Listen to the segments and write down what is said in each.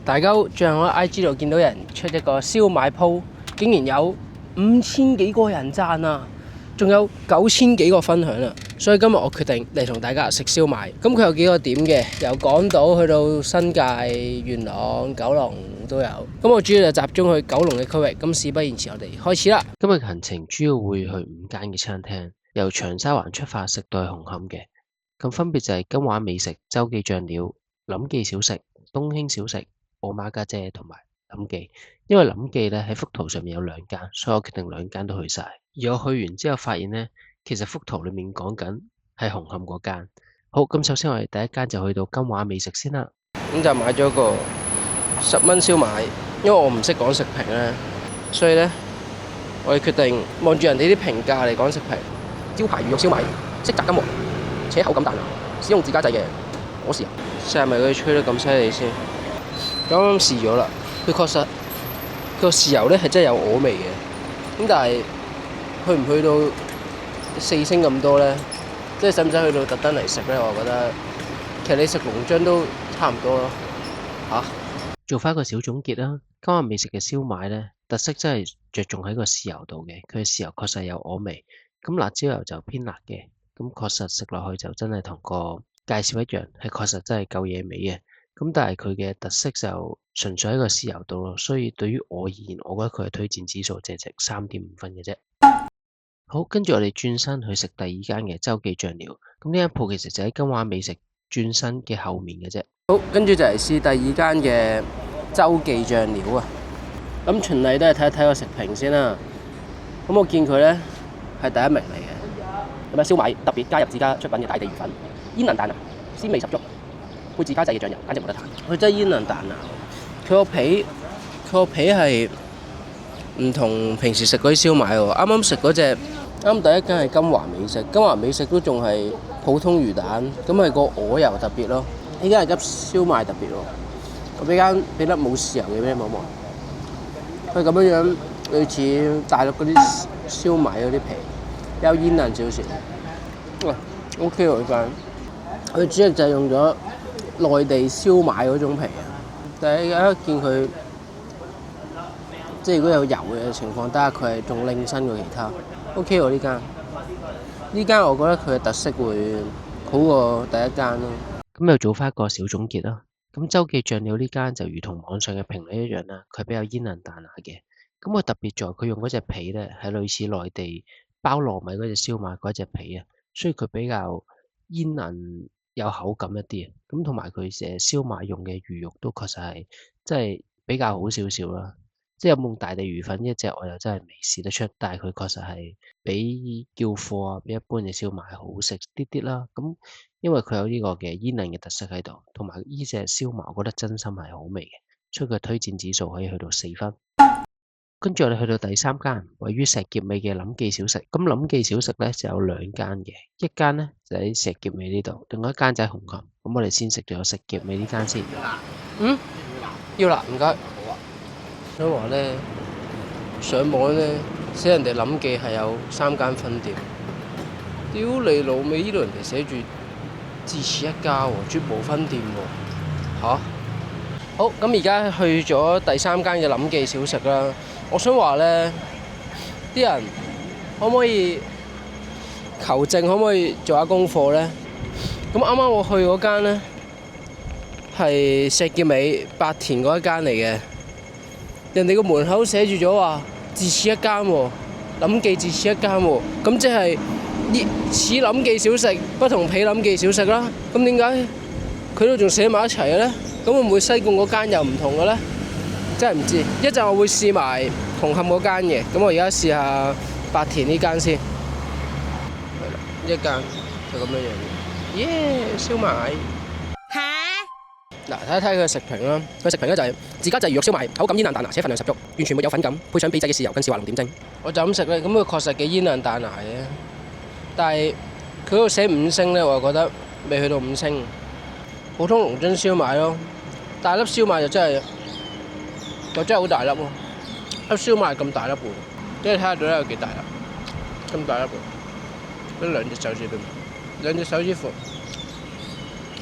大家最近我喺 IG 度見到人出一個燒賣鋪，竟然有5000幾個人讚啊，仲有9000幾個分享啊！所以今日我決定嚟同大家食燒賣。咁佢有幾個點嘅，由港島去到新界、元朗、九龍都有。咁我主要就集中去九龍嘅區域。咁事不宜遲，我哋開始啦。今日行程主要會去5間嘅餐廳，由長沙灣出發食到去紅磡嘅。咁分別就係金華美食、周記醬料、林記小食、東興小食、我媽家姐同埋林記。因為林記咧喺幅圖上面有2間，所以我決定2間都去晒。而我去完之後發現呢，其實幅圖裏面講緊係紅磡嗰間。好，咁首先我哋第一間就去到金華美食先啦。咁就買咗個10蚊燒賣，因為我唔識講食評咧，所以呢，我哋決定望住人哋啲評價嚟講食評。招牌魚肉燒賣，色澤金黃，且口感彈牙，使用自家製嘅果豉油。試下咪佢吹得咁犀利先。啱啱試咗啦，佢確實個豉油咧係真係有鵝味嘅。咁但係去唔去到4星咁多咧？即係使唔使去到特登嚟食咧？我覺得其實你食龍津都差唔多咯。做翻個小總結啦。今日美食嘅燒賣咧，特色真係着重喺個豉油度嘅。佢嘅豉油確實有鵝味，咁辣椒油就偏辣嘅。咁確實食落去就真係同個介紹一樣，係確實真係夠嘢味嘅。咁但係佢嘅特色就純粹喺個豉油度咯，所以對於我而言，我覺得佢係推薦指數淨係值3.5分嘅啫。好，跟住我哋轉身去食第2間嘅周記醬料。咁呢間鋪其實就喺金華美食轉身嘅後面嘅啫。好，跟住就嚟試第2間嘅周記醬料啊。咁循例都係睇一睇個食評先啦。咁我見佢咧係第1名嚟嘅。咁啊，燒賣特別加入自家出品嘅大地魚粉，煙韌彈牙，鮮味十足。配自家製嘅醬油，簡直冇得彈。佢真係煙韌彈牙，佢個皮係唔同平時食嗰啲燒賣喎。啱啱食嗰隻，啱第一間係金華美食，金華美食都仲係普通魚蛋，咁係個鵝油特別咯。呢間係粒燒賣特別喎。我俾粒冇豉油嘅俾你望望。佢咁樣類似大陸嗰啲燒賣嗰啲皮，比較煙韌少少。哇，OK 喎呢間。佢主要就係用咗內地燒賣嗰種皮啊，但係而家見佢即係如果有油嘅情況底下，佢係仲拎身過其他。OK 喎呢間我覺得佢嘅特色會好過第1間咯。咁又做翻一個小總結啦。咁周記醬料呢間就如同網上嘅評論一樣啦，佢比較煙韌彈牙嘅。咁佢特別在佢用嗰隻皮咧係類似內地包糯米嗰隻燒賣嗰隻皮啊，所以佢比較煙韌有口感一啲啊。咁同埋佢成燒賣用嘅魚肉都確實係即係比較好少少啦。即係有冇大地魚粉一隻我又真係未試得出，但係佢確實係比叫貨啊，比一般嘅燒賣好食啲啲啦。咁因為佢有呢個嘅煙韌嘅特色喺度，同埋呢隻燒賣我覺得真心係好味嘅，所以佢推薦指數可以去到4分。跟住我哋去到第3間，位於石硤尾嘅林記小食。咁林記小食咧就有2間嘅，一間咧就喺石硤尾呢度，另外一間就喺紅磡。咁我哋先食咗石硤尾呢間先。要辣唔該。想話咧，上網咧寫人哋林記係有3間分店，屌你老味！呢度人哋寫住只此一家喎，絕無分店喎。好，咁而家去咗第3間嘅林記小食啦。我想話咧，啲人可唔可以求證，可唔可以做下功課咧？咁啱啱我去嗰間咧係石硤尾白田嗰一間嚟嘅。人哋個門口寫住咗話，只此一間喎，林記只此一間喎，咁即係此林記小食，不同彼林記小食啦。咁點解佢都仲寫埋一齊嘅咧？咁會唔會西貢嗰間又唔同嘅咧？真係唔知。一陣我會試埋紅磡嗰間嘅，咁我而家試下白田呢間先。係啦，一間就咁樣樣嘅。耶，燒賣。嗱，睇一睇佢嘅食評啦。佢食評咧就係自家製魚肉燒賣，口感煙韌彈牙，且份量十足，完全沒有粉感，配上秘製嘅豉油跟豉華龍點睛。我就咁食咧，咁佢確實幾煙韌彈牙嘅，但係佢嗰度寫5星咧，我就覺得未去到5星。普通龍津燒賣咯，大粒燒賣就真係好大粒喎，粒燒賣咁大粒喎，即係睇下到底有幾大粒，咁大粒喎，得2隻手指咁，2隻手指闊。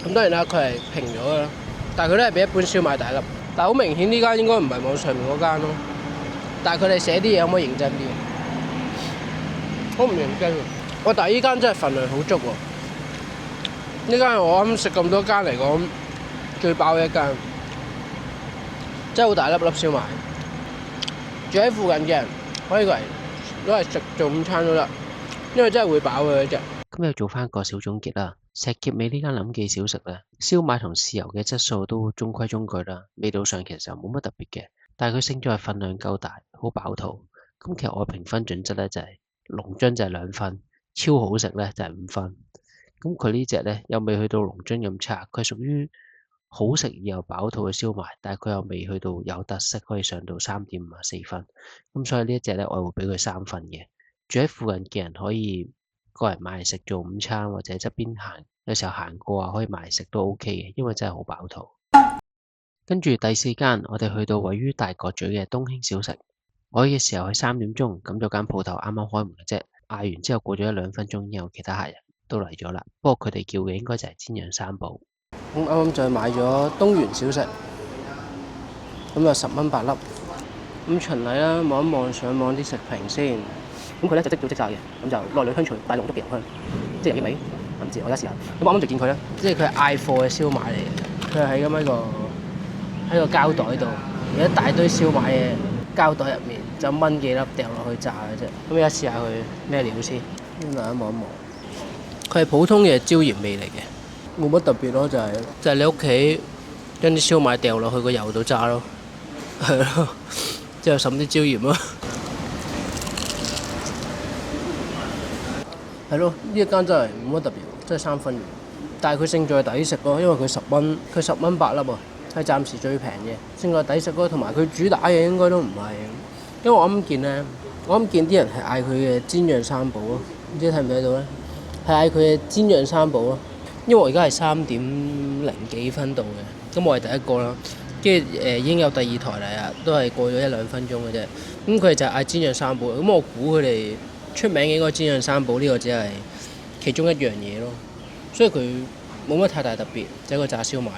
咁當然啦，佢係平咗嘅啦。但係佢都係比一般燒賣大粒，但係好明顯呢間應該唔係網上面嗰間咯。但係佢哋寫啲嘢可唔可以認真啲？好唔認真喎！但係呢間真係份量好足喎。呢間係我啱食咁多間嚟講最飽嘅一間，真係好大粒粒燒賣。住喺附近嘅人可以過嚟攞嚟食做午餐都得，因為真係會飽嘅嗰隻。咁又做翻個小總結啦。石硤尾呢間林記小食咧，燒賣同豉油嘅質素都中規中矩啦，味道上其實冇乜特別嘅，但係佢勝在係份量夠大，好飽肚。咁其實我評分準則咧就係龍津就係2分，超好食咧就係5分。咁佢呢隻咧又未去到龍津咁差，佢屬於好食而又飽肚嘅燒賣，但係佢又未去到有特色可以上到3.5啊4分。咁所以呢一隻咧我會俾佢3分嘅。住喺附近嘅人可以過嚟買嚟食做午餐，或者側邊行，有時候行過啊可以買嚟食都 OK 嘅，因為真係好飽肚。跟住第4間，我哋去到位於大角咀嘅東興小食。我去嘅時候係3點鐘，咁有間鋪頭啱啱開門嘅啫。嗌完之後過咗1-2分鐘，之後其他客人都嚟咗啦。不過佢哋叫嘅應該就係煎釀三寶。咁啱啱就買咗東源小食，咁就10蚊8粒。咁循例啦，望一望上網啲食評先。咁佢咧就即叫即炸嘅，咁就內裏香脆，帶濃郁嘅油香，即係油益味。唔知我而家試下。咁我啱啱就見佢咧，即係佢係嗌貨嘅燒賣嚟嘅，佢係喺咁喺個膠袋度，有一大堆燒賣嘅膠袋入面，就炆幾粒掉落去炸嘅啫。咁而家試下佢咩料先，咁大家望一望。佢係普通嘅椒鹽味嚟嘅，冇乜特別咯，就係你屋企將啲燒賣掉落去個油度炸咯，係咯，之後滲啲椒鹽咯。係咯，呢一間真係冇乜特別，真係3分嘅。但係佢勝在抵食咯，因為佢10蚊，佢10蚊8粒喎，係暫時最平嘅。勝在抵食咯，同埋佢主打嘅應該都唔係，因為我啱見咧，我啱見啲人係嗌佢嘅煎釀三寶咯，唔知睇唔睇到咧？係嗌佢嘅煎釀三寶咯。因為我而家係3點0幾分到嘅，咁我係第一個啦，跟住已經有第2台嚟啦，都係過咗1-2分鐘嘅啫。咁佢就係嗌煎釀三寶，咁我估佢哋出名嘅應該煎釀三寶呢個只係其中一樣嘢咯，所以佢冇乜太大特別，就係一個炸燒賣。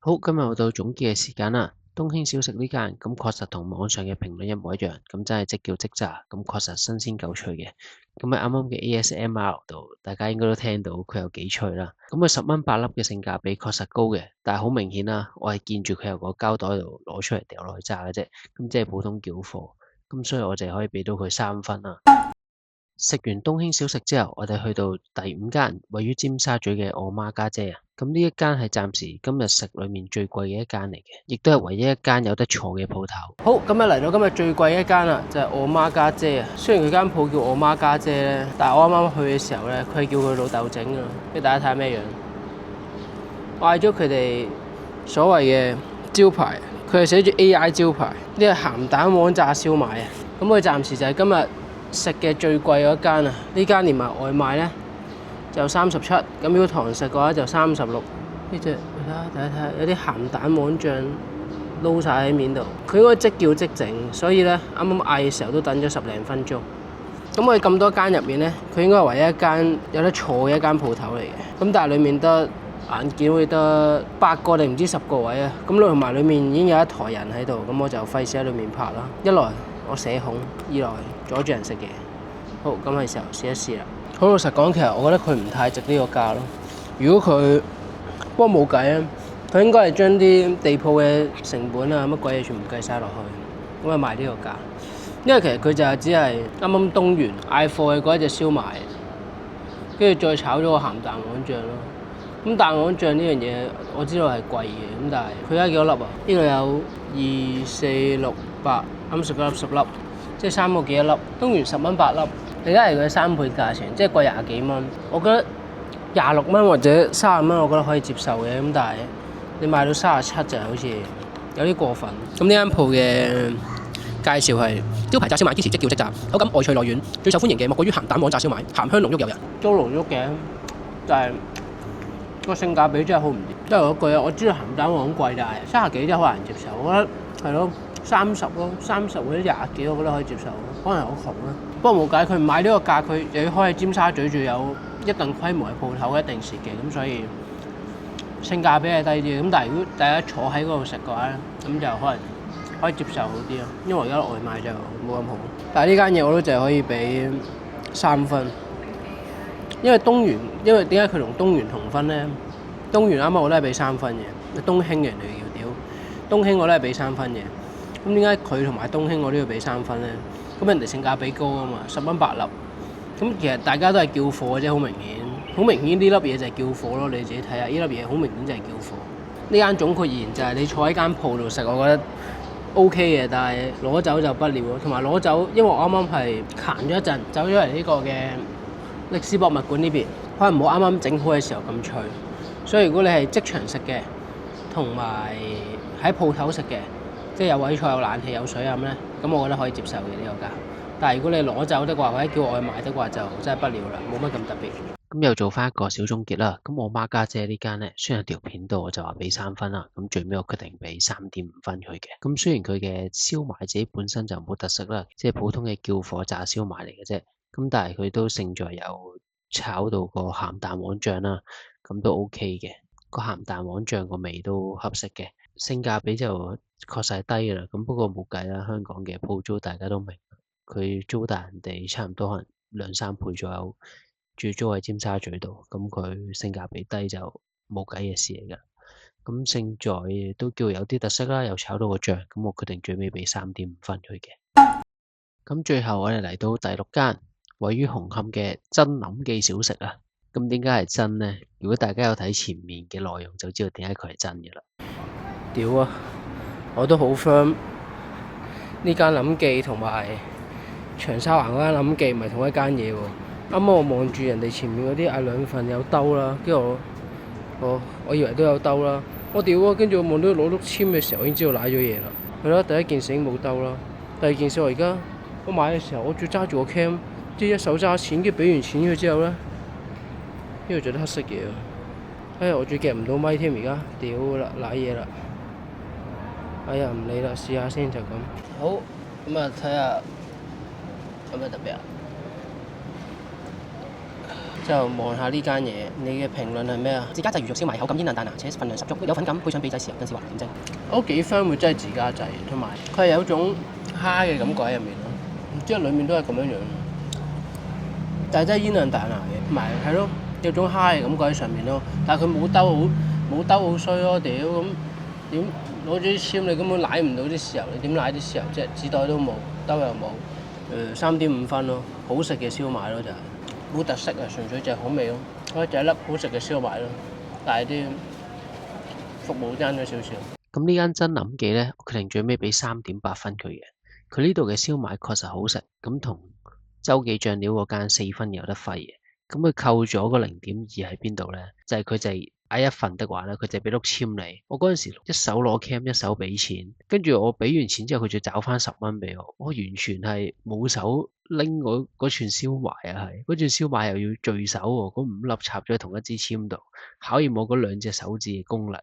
好，今日又到總結嘅時間啦。東興小食呢間咁確實同網上嘅評論一模一樣，咁真係即叫即炸，咁確實新鮮夠脆嘅。咁喺啱啱嘅 ASMR 度，大家應該都聽到佢有幾脆啦。咁佢10蚊8粒嘅性價比確實高嘅，但係好明顯啦，我係見住佢由個膠袋度攞出嚟掉落去炸嘅啫，咁即係普通繳貨，咁所以我就可以俾到佢3分啦。食完東興小食之後，我哋去到第5間，位於尖沙咀嘅我媽家姐啊。咁呢一間係暫時今日食裏面最貴嘅一間嚟嘅，亦都係唯一一間有得坐嘅鋪頭。好，咁啊嚟到今日最貴一間啦，就係我媽家姐啊。雖然佢間鋪叫我媽家姐咧，但係我啱啱去嘅時候咧，佢係叫佢老豆整啊。俾大家睇下咩樣。我嗌咗佢哋所謂嘅招牌，佢係寫住 AI 招牌，呢個鹹蛋黃炸燒賣啊。咁佢暫時就係今日食嘅最貴嗰間啊！呢間連埋外賣咧就37，咁如果堂食嘅話就36。呢隻睇下，有啲鹹蛋黃醬撈晒喺面度。佢應該即叫即整，所以咧啱啱嗌嘅時候都等咗10零分鐘。咁我哋咁多間入面咧，佢應該係唯一一間有得坐嘅一間鋪頭嚟嘅。咁但係裡面得眼見會得8個定唔知10個位啊！咁同埋裡面已經有一台人喺度，咁我就費事喺裡面拍啦。一來我社恐，二來阻住人食嘢。好，咁係時候試一試啦。好老實講，其實我覺得佢唔太值呢個價咯。如果佢，不過冇計啊，佢應該係將啲地鋪嘅成本啊乜鬼嘢全部計晒落去，咁啊賣呢個價。因為其實佢就只係啱啱東源嗌貨嘅嗰一隻燒賣，跟住再炒咗個鹹蛋黃醬咯。咁蛋黃醬呢樣嘢我知道係貴嘅，咁但係佢而家幾多粒啊？呢度有2、4、6、8，啱食嗰粒10粒，即係3個幾一粒。東源10蚊8粒，而家係佢3倍價錢，即係貴20幾蚊。我覺得26蚊或者30蚊，我覺得可以接受嘅。咁但係你賣到37就好似有啲過分。咁呢間鋪嘅介紹係招牌炸燒賣，堅持即叫即炸，口感外脆內軟，最受歡迎嘅莫過於鹹蛋黃炸燒賣，鹹香濃郁誘人。都濃郁嘅，但係個性價比真係好唔掂。因為嗰句啊，我知道鹹蛋黃好貴，但係30幾真係好難接受。我覺得係咯，30咯，30或者20幾，我覺得可以接受。可能好窮啦。不過冇計，佢唔賣呢個價，佢又要開喺尖沙咀，仲有一定規模嘅鋪頭，一定蝕嘅。咁所以性價比係低啲嘅。咁但係如果大家坐喺嗰度食嘅話咧，咁就可能可以接受好啲咯。因為我而家外賣就冇咁好。但係呢間嘢我都淨係可以俾3分，因為點解佢同東源同分咧？東源啱啱我都係俾3分嘅，東興嘅人哋要屌，東興我都係俾3分嘅。咁點解佢同埋東興我都要俾3分咧？咁人哋性價比高啊嘛，10蚊8粒。咁其實大家都係叫貨嘅啫，好明顯。好明顯呢粒嘢就係叫貨咯，你自己睇下，呢粒嘢好明顯就係叫貨。呢間總括而言就係你坐喺間鋪度食，我覺得 OK 嘅，但係攞走就不了咯。同埋攞走，因為我啱啱係行咗一陣，走咗嚟呢個嘅歷史博物館呢邊，可能冇啱啱整好嘅時候咁脆。所以如果你係即場食嘅，同埋喺鋪頭食嘅，即係有位坐、有冷氣、有水飲咧，咁我覺得可以接受嘅呢個價。但係如果你攞走的話，或者叫外賣的話，就真係不了啦，冇乜咁特別。咁又做翻一個小總結啦。咁我媽家姐呢間咧，雖然條片度我就話俾3分啦，咁最尾我決定俾3.5分佢嘅。咁雖然佢嘅燒賣自己本身就冇特色啦，即係普通嘅叫貨炸燒賣嚟嘅啫。咁但係佢都勝在有炒到個鹹蛋黃醬啦，咁都 OK 嘅。個鹹蛋黃醬個味都合適嘅，性價比就確實係低㗎啦。咁不過冇計啦，香港嘅鋪租大家都明，佢租大人哋差唔多可能2-3倍左右。住租喺尖沙咀度，咁佢性價比低就冇計嘅事嚟㗎。咁勝在都叫有啲特色啦，又炒到個醬，咁我決定最尾俾3.5分佢嘅。咁最後我哋嚟到第6間，位於紅磡嘅真諗記小食啊。咁點解係真呢？如果大家有睇前面嘅內容，就知道點解佢係真嘅啦。屌啊！我都好 firm，呢間諗記同埋長沙灣嗰間諗記唔係同一間嘢喎。啱啱我望住人哋前面嗰啲嗌2份有兜啦，跟住我以為都有兜啦，我屌啊！跟住我望到攞碌籤嘅時候，已經知道瀨咗嘢啦。係咯，第一件事已經冇兜啦，第二件事我而家買嘅時候，我仲揸住個 cam，即係一手揸錢，跟住俾完錢佢之後咧，呢度做啲黑色嘢啊！哎呀，我仲夾唔到咪添，而家屌啦，瀨嘢啦！哎呀，唔理啦，試下先就咁。好，咁啊睇下有咩特別啊？就望下呢間嘢，你嘅評論係咩啊？自家製魚肉燒賣，口感煙韌彈牙，且份量十足，有粉感，配上秘製豉油，更是滑點睛。我都幾 firm 會真係自家製，同埋佢係有種蝦嘅感覺喺入面咯，唔知裡面都係咁樣樣，但係真係煙韌彈牙嘅，同埋係咯，有種蝦嘅感覺喺上面咯，但係佢冇兜好衰咯，屌咁點攞咗啲籤你根本舐唔到啲豉油，你點舐啲豉油啫？紙袋都冇，兜又冇，3.5分咯，好食嘅燒賣咯就係。冇特色啊，純粹就係好味咯。我就一粒好食嘅燒賣咯，但係啲服務爭咗少少。咁呢間真諗記咧，我決定最尾俾3.8分佢嘅。佢呢度嘅燒賣確實好食，咁同周記醬料嗰間4分有得揮嘅。咁佢扣咗個0.2喺邊度咧？就係佢就係嗌1份的話咧，佢就俾碌籤你。我嗰陣時一手攞 cam 一手俾錢，跟住我俾完錢之後，佢就找翻10蚊俾我。我完全係冇手拎嗰串燒賣啊，係嗰串燒賣又要聚手喎，嗰5粒插咗喺同一支籤度，考驗我嗰2隻手指嘅功力。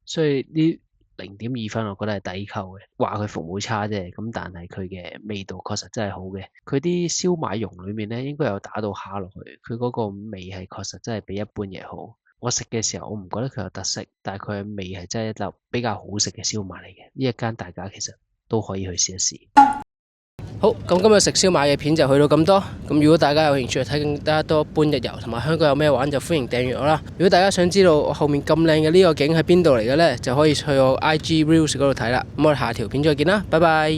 所以呢0.2分，我覺得係抵扣嘅。話佢服務差啫，咁但係佢嘅味道確實真係好嘅。佢啲燒賣蓉裏面咧，應該有打到蝦落去，佢嗰個味係確實真係比一般嘢好。我食嘅時候，我唔覺得佢有特色，但係佢嘅味係真係一粒比較好食嘅燒賣嚟嘅。呢一間大家其實都可以去試一試。好，咁今日食燒賣嘅片就去到咁多。咁如果大家有興趣睇更加多半日遊同埋香港有咩玩，就歡迎訂閱我啦。如果大家想知道我後面咁靚嘅呢個景喺邊度嚟嘅呢，就可以去我 IG Reels 嗰度睇啦。咁我哋下條片再見啦，拜拜。